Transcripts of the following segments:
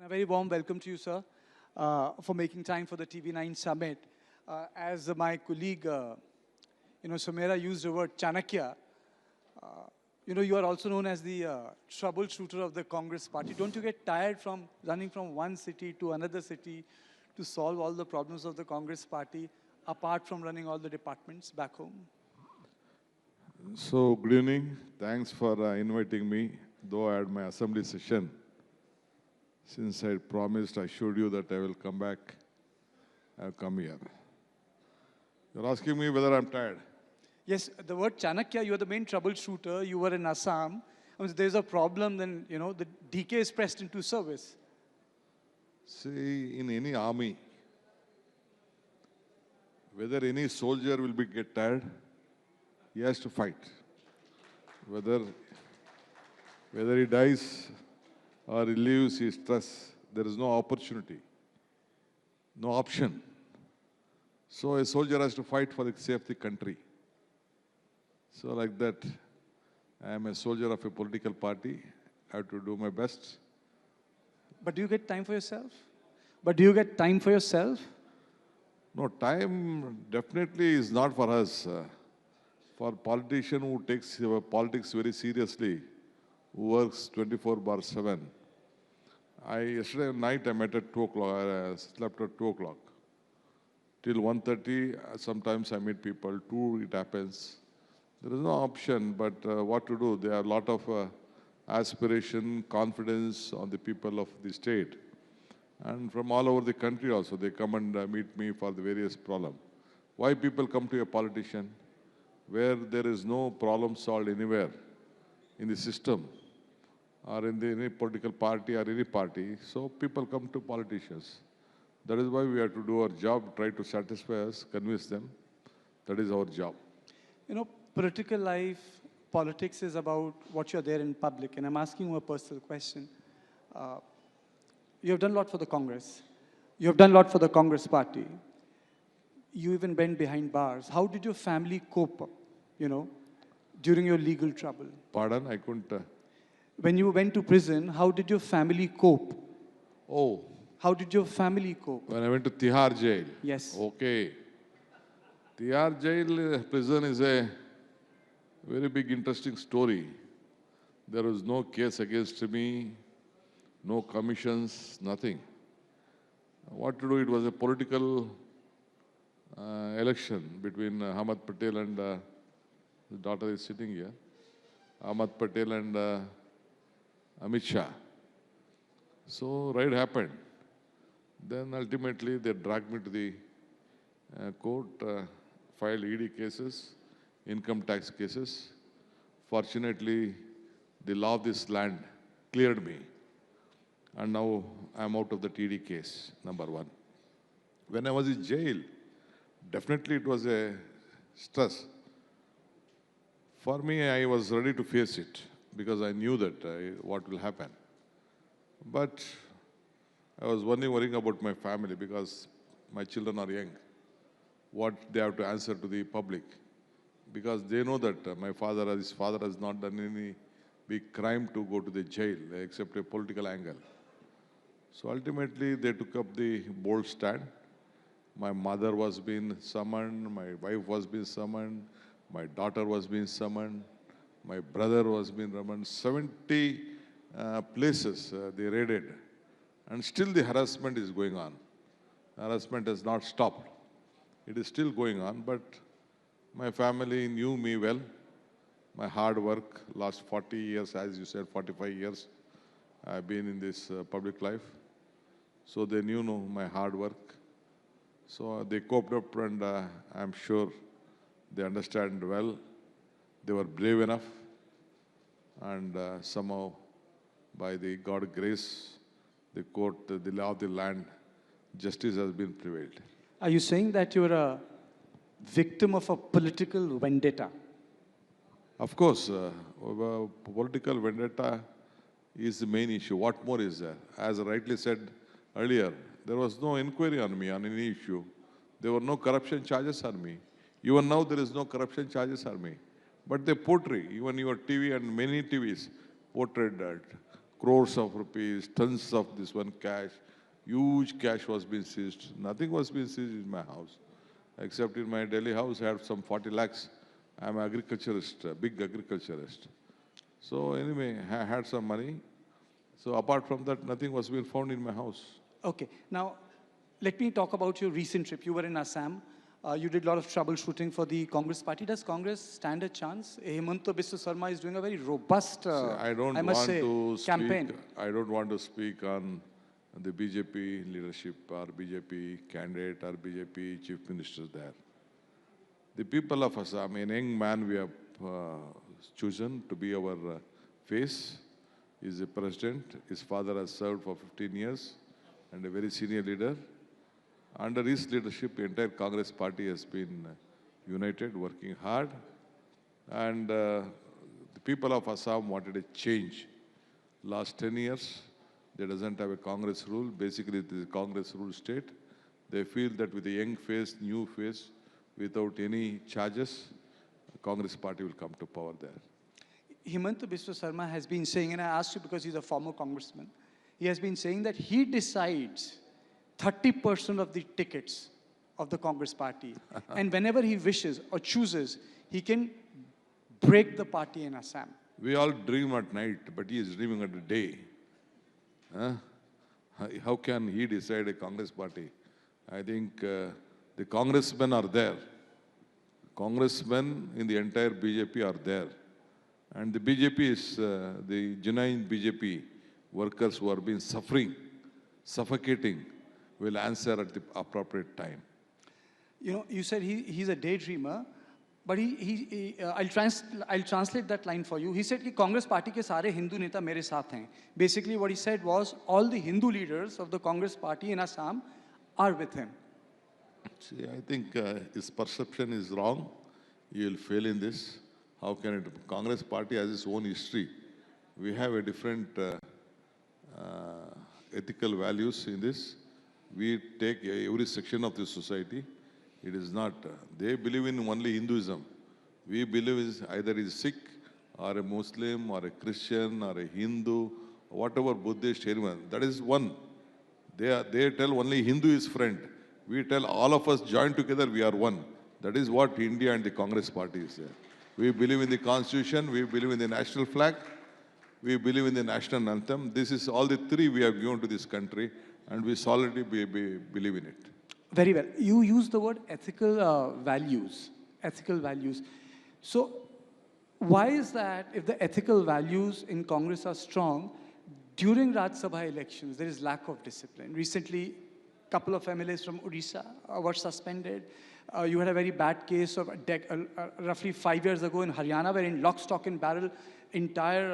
A very warm welcome to you, sir, for making time for the TV9 Summit. As my colleague, Sumera used the word Chanakya, you are also known as the troubleshooter of the Congress party. Don't you get tired from running from one city to another city to solve all the problems of the Congress party, apart from running all the departments back home? So, good evening. Thanks for inviting me, though I had my assembly session. Since I promised, I showed you that I will come back. I have come here. You're asking me whether I'm tired. Yes, the word Chanakya, you are the main troubleshooter. You were in Assam. If there's a problem, then, the DK is pressed into service. See, in any army, whether any soldier will get tired, he has to fight. Whether he dies or he leaves his trust, there is no opportunity, no option. So a soldier has to fight for the sake of the country. So like that, I am a soldier of a political party. I have to do my best. But do you get time for yourself? No, time definitely is not for us. For a politician who takes politics very seriously, who works 24/7. Yesterday night I met at 2 o'clock, I slept at 2 o'clock. Till 1:30, sometimes I meet people, 2 it happens. There is no option, but what to do? There are a lot of aspiration, confidence on the people of the state. And from all over the country also, they come and meet me for the various problems. Why people come to a politician? Where there is no problem solved anywhere in the system or in any political party or any party, so people come to politicians. That is why we have to do our job, try to satisfy us, convince them. That is our job. Political life, politics is about what you're there in public. And I'm asking you a personal question. You have done a lot for the Congress. You have done a lot for the Congress party. You even went behind bars. How did your family cope, during your legal trouble? Pardon? I couldn't... When you went to prison, how did your family cope? Oh. How did your family cope? When I went to Tihar jail? Yes. Okay. Tihar jail prison is a very big interesting story. There was no case against me, no commissions, nothing. What to do? It was a political election between Ahmad Patel and his daughter is sitting here. Ahmad Patel and Amit Shah. So right happened. Then ultimately they dragged me to the court, filed ED cases, income tax cases. Fortunately, the law of this land cleared me. And now I'm out of the TD case, number one. When I was in jail, definitely it was a stress. For me, I was ready to face it because I knew that what will happen. But I was only worrying about my family because my children are young. What they have to answer to the public. Because they know that his father has not done any big crime to go to the jail except a political angle. So ultimately, they took up the bold stand. My mother was being summoned, my wife was being summoned, my daughter was being summoned, my brother was being summoned. 70 places they raided. And still the harassment is going on. Harassment has not stopped. It is still going on, but my family knew me well. My hard work, last 40 years, as you said, 45 years, I've been in this public life. So they knew my hard work. So they coped up and I'm sure they understand well. They were brave enough and somehow by the God grace, the court, the law of the land, justice has been prevailed. Are you saying that you're a victim of a political vendetta? Of course, political vendetta is the main issue. What more is there? As I rightly said earlier, there was no inquiry on me on any issue. There were no corruption charges on me. Even now there is no corruption charges on me. But the portray, even your TV and many TVs portrayed that crores of rupees, tons of this one cash, huge cash was being seized. Nothing was being seized in my house, except in my Delhi house, I had some 40 lakhs. I'm an agriculturist, a big agriculturist. So anyway, I had some money. So apart from that, nothing was being found in my house. Okay, now let me talk about your recent trip. You were in Assam. You did a lot of troubleshooting for the Congress party. Does Congress stand a chance? Himanta Biswa Sarma is doing a very robust, I don't I must want say, to campaign. speak. I don't want to speak on the BJP leadership or BJP candidate or BJP chief minister there. The people of Assam, a young man we have chosen to be our face, is a president. His father has served for 15 years and a very senior leader. Under his leadership, the entire Congress party has been united, working hard. And the people of Assam wanted a change. Last 10 years, they doesn't have a Congress rule. Basically, it is a Congress rule state. They feel that with a young face, new face, without any charges, the Congress party will come to power there. Himanta Biswa Sarma has been saying, and I asked you because he's a former congressman, he has been saying that he decides 30% of the tickets of the Congress party. And whenever he wishes or chooses, he can break the party in Assam. We all dream at night, but he is dreaming at the day. Huh? How can he decide a Congress party? I think the congressmen are there. Congressmen in the entire BJP are there. And the BJP is the genuine BJP workers who are being suffering, suffocating, will answer at the appropriate time. You know, you said he's a daydreamer, but I'll translate that line for you. He said कि Congress party के सारे Hindu नेता मेरे साथ हैं. Basically, what he said was all the Hindu leaders of the Congress party in Assam are with him. See, I think his perception is wrong. He will fail in this. How can it? Congress party has its own history. We have a different ethical values in this. We take every section of the society. It is not. They believe in only Hinduism. We believe is either is Sikh or a Muslim or a Christian or a Hindu, whatever Buddhist, anyone. That is one. They tell only Hindu is friend. We tell all of us join together, we are one. That is what India and the Congress party is there. We believe in the constitution, we believe in the national flag, we believe in the national anthem. This is all the three we have given to this country, and we solidly believe in it. Very well. You use the word ethical values. Ethical values. So why is that if the ethical values in Congress are strong, during Rajya Sabha elections, there is lack of discipline? Recently, a couple of MLAs from Odisha were suspended. You had a very bad case of roughly 5 years ago in Haryana, where in lock, stock and barrel, entire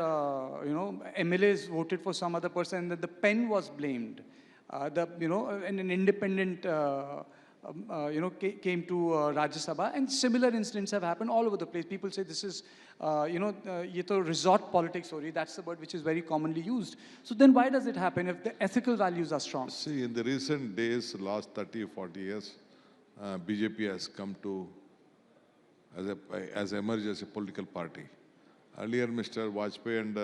MLAs voted for some other person, and the pen was blamed. And an independent came to Rajya Sabha, and similar incidents have happened all over the place. People say this is, ye to resort politics, sorry, that's the word which is very commonly used. So then why does it happen if the ethical values are strong? See, in the recent days, last 30 or 40 years, BJP has come to, as emerged as a political party. Earlier, Mr. Vajpayee and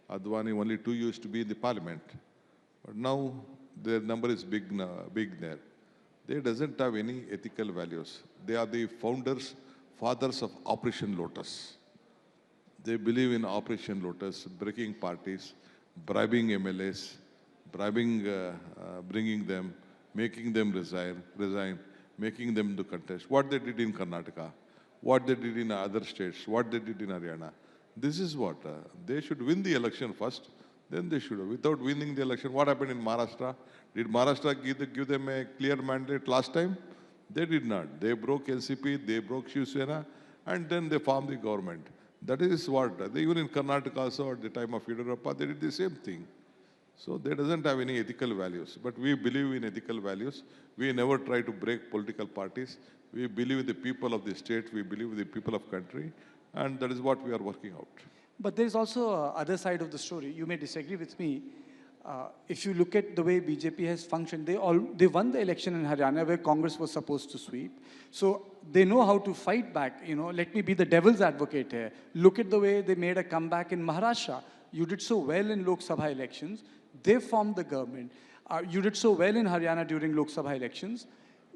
Advani, only two used to be in the parliament. But now, their number is big there. They doesn't have any ethical values. They are the fathers of Operation Lotus. They believe in Operation Lotus, breaking parties, bribing MLAs, bringing them, making them resign, making them to contest. What they did in Karnataka, what they did in other states, what they did in Haryana. This is what, they should win the election first, then they should have. Without winning the election, what happened in Maharashtra? Did Maharashtra give them a clear mandate last time? They did not. They broke NCP, they broke Shiv Sena, and then they formed the government. That is what, even in Karnataka also, at the time of Yediyurappa, they did the same thing. So they doesn't have any ethical values. But we believe in ethical values. We never try to break political parties. We believe in the people of the state. We believe in the people of country. And that is what we are working out. But there is also other side of the story. You may disagree with me. If you look at the way BJP has functioned, they won the election in Haryana where Congress was supposed to sweep. So they know how to fight back. Let me be the devil's advocate here. Look at the way they made a comeback in Maharashtra. You did so well in Lok Sabha elections. They formed the government. You did so well in Haryana during Lok Sabha elections.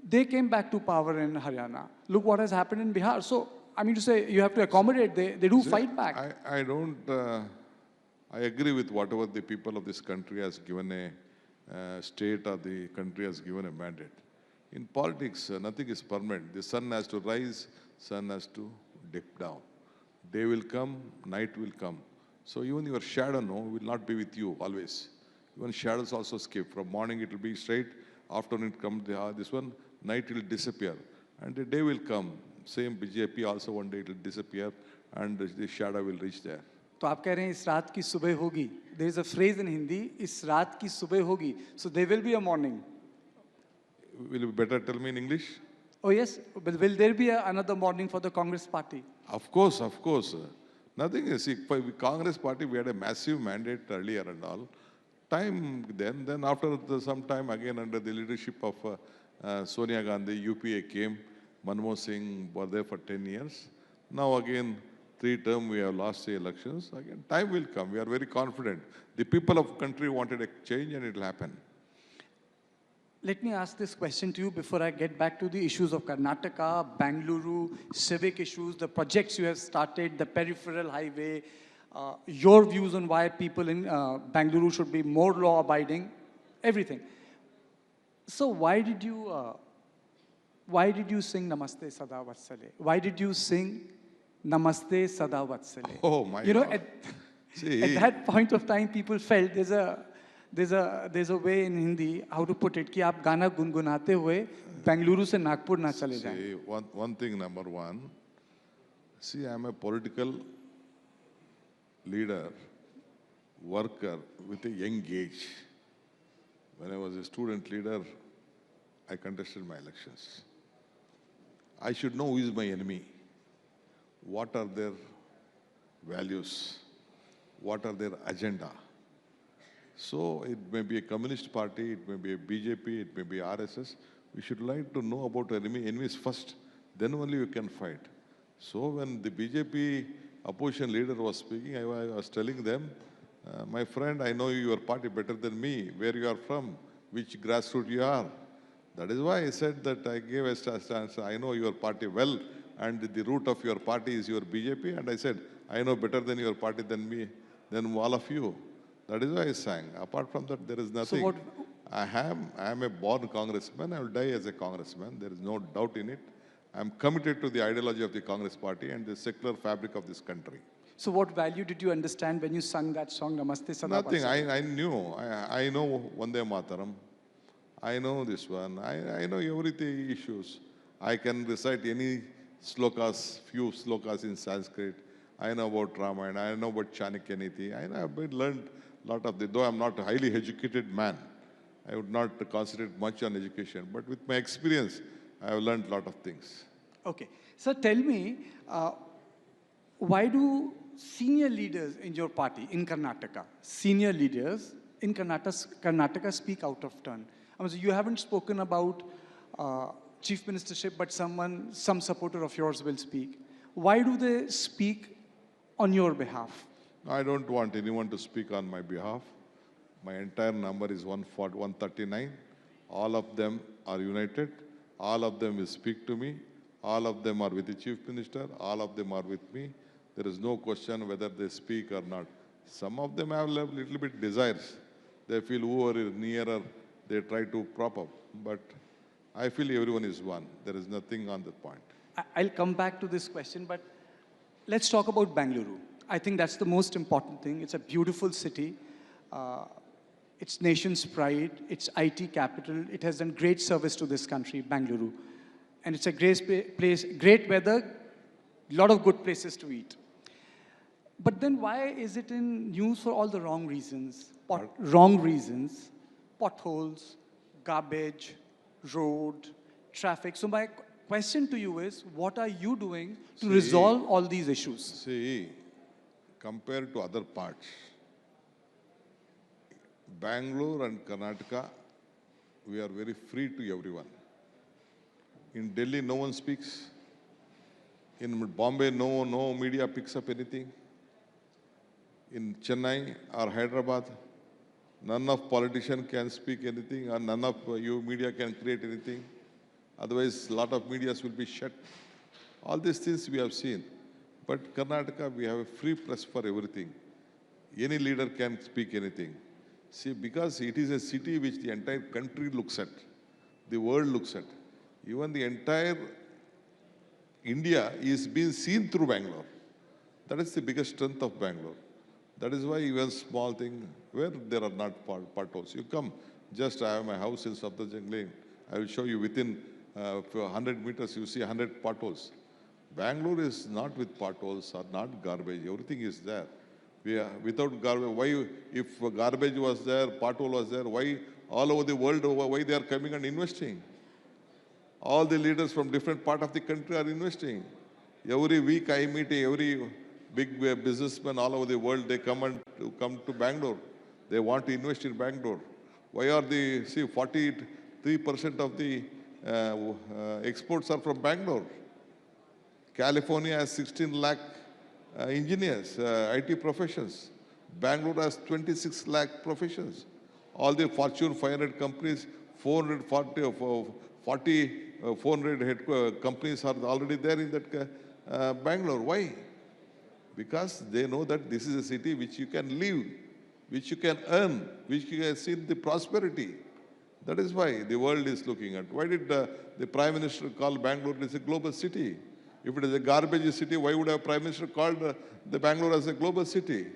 They came back to power in Haryana. Look what has happened in Bihar. So, I mean to say, you have to accommodate. They do See, fight back. I don't, I agree with whatever the people of this country has given a state or the country has given a mandate. In politics, nothing is permanent. The sun has to rise, sun has to dip down. Day will come, night will come. So even your shadow will not be with you always. Even shadows also skip. From morning it will be straight, afternoon it comes this one, night will disappear. And the day will come. Same BJP also one day it will disappear and the shadow will reach there. तो आप कह रहे हैं इस रात की सुबह होगी. There is a phrase in Hindi, इस रात की सुबह होगी. So there will be a morning. Will you better tell me in English? Oh yes, will there be another morning for the Congress party? Of course, of course. Nothing is, see, for Congress party, we had a massive mandate earlier and all. Then after some time again under the leadership of Sonia Gandhi, UPA came, Manmohan Singh were there for 10 years. Now again, 3 terms we have lost the elections. Again, time will come. We are very confident. The people of country wanted a change and it will happen. Let me ask this question to you before I get back to the issues of Karnataka, Bangalore, civic issues, the projects you have started, the peripheral highway, your views on why people in Bangalore should be more law-abiding, everything. So why did you sing Namaste Sada Vatsale? Why did you sing Namaste Sada Vatsale? Oh my You know, God. at that point of time, people felt there's a way in Hindi how to put it कि आप गाना गुनगुनाते हुए बेंगलुरु से नागपुर ना चले जाएं. See, one thing, number one, see, I'm a political leader, worker with a young age. When I was a student leader, I contested my elections. I should know who is my enemy, what are their values, what are their agenda. So it may be a communist party, it may be a BJP, it may be RSS. We should like to know about enemies first, then only we can fight. So when the BJP opposition leader was speaking, I was telling them, my friend, I know your party better than me, where you are from, which grassroots you are. That is why I said that I gave a stance, I know your party well, and the root of your party is your BJP, and I said, I know better than your party than me, than all of you. That is why I sang. Apart from that, there is nothing. So what, I am a born congressman. I will die as a congressman. There is no doubt in it. I am committed to the ideology of the Congress party and the secular fabric of this country. so what value did you understand when you sung that song Namaste Sada Nothing. Vatsale? I knew. I know Vande Mataram. I know this one. I know everything issues. I can recite any slokas, few slokas in Sanskrit. I know about Ramayana. I know about Chanakya Niti. I've learned a lot of the, though I'm not a highly educated man, I would not concentrate much on education. But with my experience, I have learned a lot of things. Okay. So tell me, why do senior leaders in your party in Karnataka, senior leaders in Karnataka speak out of turn? I mean, so you haven't spoken about chief ministership, but some supporter of yours will speak. Why do they speak on your behalf? I don't want anyone to speak on my behalf. My entire number is 139. All of them are united. All of them will speak to me. All of them are with the chief minister. All of them are with me. There is no question whether they speak or not. Some of them have little bit desires. They feel whoever is nearer, they try to prop up. But I feel everyone is one. There is nothing on that point. I'll come back to this question, but let's talk about Bangalore. I think that's the most important thing. It's a beautiful city. It's nation's pride. It's IT capital. It has done great service to this country, Bangalore. And it's a great place, great weather, a lot of good places to eat. But then why is it in news for all the wrong reasons? Wrong reasons, potholes, garbage, road, traffic. So my question to you is, what are you doing to resolve all these issues? See, compared to other parts, Bangalore and Karnataka, we are very free to everyone. In Delhi, no one speaks. In Bombay, no media picks up anything. in Chennai or Hyderabad, none of politician can speak anything or none of you media can create anything. Otherwise, a lot of medias will be shut. All these things we have seen. But Karnataka, we have a free press for everything. Any leader can speak anything. See, because it is a city which the entire country looks at, the world looks at. Even the entire India is being seen through Bangalore. That is the biggest strength of Bangalore. That is why even small thing where there are not potholes. You come, just I have my house in Safdarjung Lane. I will show you within 100 meters, you see 100 potholes. Bangalore is not with potholes or not garbage. Everything is there. We are, without garbage, why, if garbage was there, pothole was there, why all over the world, why they are coming and investing? All the leaders from different part of the country are investing. Every week I meet every big businessman all over the world. They come to Bangalore. They want to invest in Bangalore. Why are the, see, 43% of the exports are from Bangalore. California has 16 lakh engineers, IT professions. Bangalore has 26 lakh professions. All the Fortune 500 companies, 400 companies are already there in that Bangalore. Why? Because they know that this is a city which you can live, which you can earn, which you can see the prosperity. That is why the world is looking at. Why did the Prime Minister call Bangalore as a global city? If it is a garbage city, why would a Prime Minister called the Bangalore as a global city?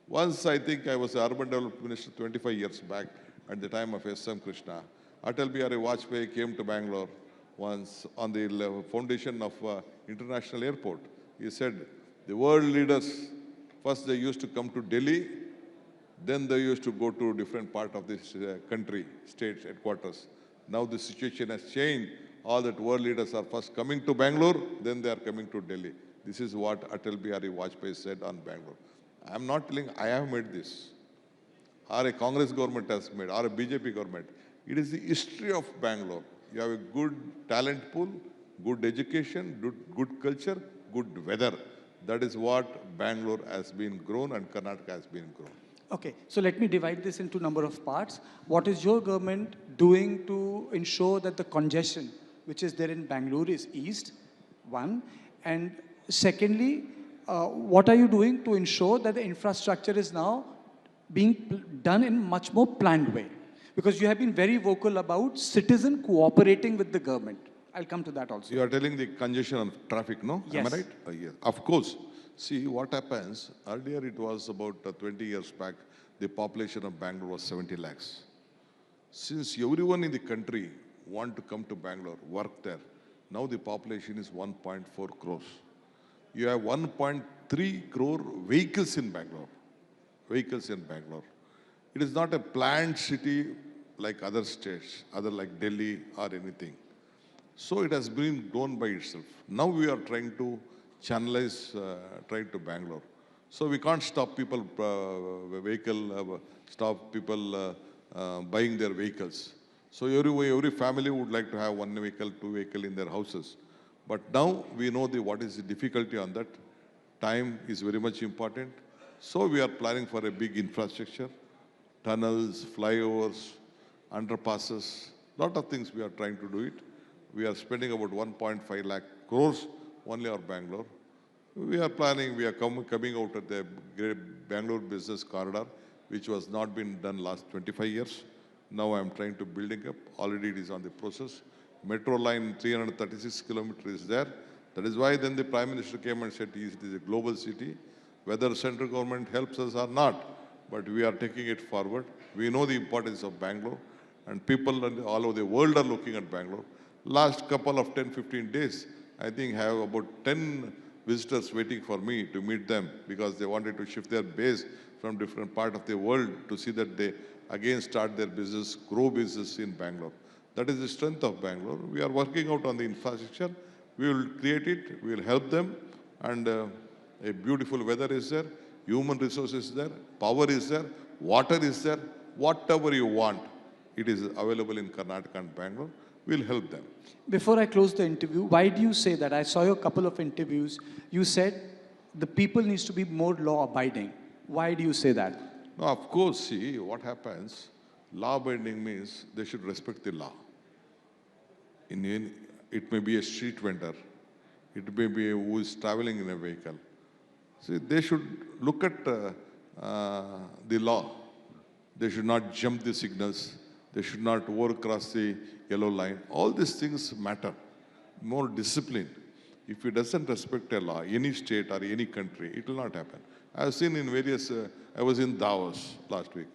Once I think I was the Urban Development Minister 25 years back at the time of S.M. Krishna. Atal Bihari Vajpayee came to Bangalore once on the foundation of International Airport. He said, the world leaders, first they used to come to Delhi, then they used to go to different part of this country, state headquarters. Now the situation has changed. All that world leaders are first coming to Bangalore, then they are coming to Delhi. This is what Atal Bihari Vajpayee said on Bangalore. I am not telling I have made this, or a Congress government has made, or a BJP government. It is the history of Bangalore. You have a good talent pool, good education, good culture, good weather. That is what Bangalore has been grown and Karnataka has been grown. Okay, so let me divide this into a number of parts. What is your government doing to ensure that the congestion which is there in Bangalore is eased? One. And secondly, what are you doing to ensure that the infrastructure is now being done in much more planned way? Because you have been very vocal about citizen cooperating with the government. I'll come to that also. You are telling the congestion of traffic, no? Yes. Am I right? Yes. Of course. See, what happens, earlier it was about 20 years back, the population of Bangalore was 70 lakhs. Since everyone in the country want to come to Bangalore, work there, now the population is 1.4 crores. You have 1.3 crore vehicles in Bangalore. Vehicles in Bangalore. It is not a planned city like other states, other like Delhi or anything. So it has been grown by itself. Now we are trying to channelize trade to Bangalore. So we can't stop people, stop people buying their vehicles. So every family would like to have one vehicle, two vehicle in their houses. But now we know what is the difficulty on that. Time is very much important. So we are planning for a big infrastructure, tunnels, flyovers, underpasses, lot of things we are trying to do it. We are spending about 1.5 lakh crores only on Bangalore. We are planning, we are coming out of the great Bangalore business corridor, which was not been done last 25 years. Now I am trying to building up. Already it is on the process. Metro line 336 kilometers is there. That is why then the Prime Minister came and said it is a global city. Whether central government helps us or not, but we are taking it forward. We know the importance of Bangalore, and people all over the world are looking at Bangalore. Last couple of 10-15 days, I think have about 10 visitors waiting for me to meet them because they wanted to shift their base from different part of the world to see that they again start their business, grow business in Bangalore. That is the strength of Bangalore. We are working out on the infrastructure. We will create it, we will help them, and a beautiful weather is there, human resources is there, power is there, water is there, whatever you want, it is available in Karnataka and Bangalore. We'll help them. Before I close the interview, why do you say that? I saw your couple of interviews. You said the people needs to be more law-abiding. Why do you say that? No, of course, see, what happens, law bending means they should respect the law. It may be a street vendor, it may be who is traveling in a vehicle. See, they should look at the law. They should not jump the signals. They should not overcross the yellow line. All these things matter. More discipline. If he doesn't respect a law, any state or any country, it will not happen. I have seen in various, I was in Davos last week.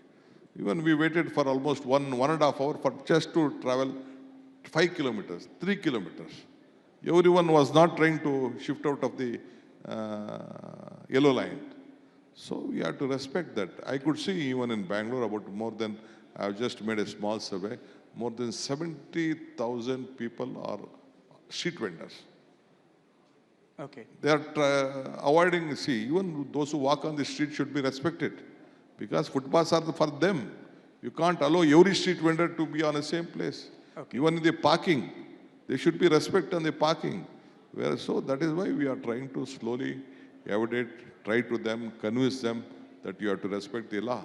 Even we waited for almost 1.5 hours for just to travel 5 kilometers, 3 kilometers. Everyone was not trying to shift out of the yellow line. So we have to respect that. I could see even in Bangalore about more than, I've just made a small survey, more than 70,000 people are street vendors. Okay. They are avoiding, see, even those who walk on the street should be respected because footpaths are for them. You can't allow every street vendor to be on the same place. Okay. Even in the parking, there should be respect on the parking. So that is why we are trying to slowly try to them, convince them that you have to respect the law.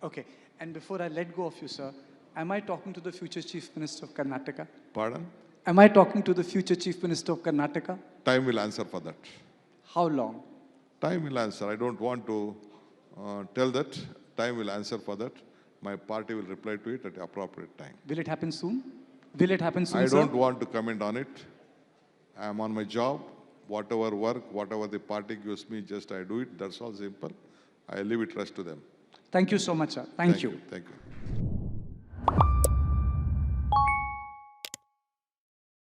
Okay. And before I let go of you, sir, am I talking to the future Chief Minister of Karnataka? Pardon? Am I talking to the future Chief Minister of Karnataka? Time will answer for that. How long? Time will answer. I don't want to tell that. Time will answer for that. My party will reply to it at the appropriate time. Will it happen soon? Will it happen soon, I sir? don't want to comment on it. I am on my job. Whatever work, whatever the party gives me, just I do it. That's all simple. I leave it rest to them. Thank you so much, sir. Thank you. Thank you.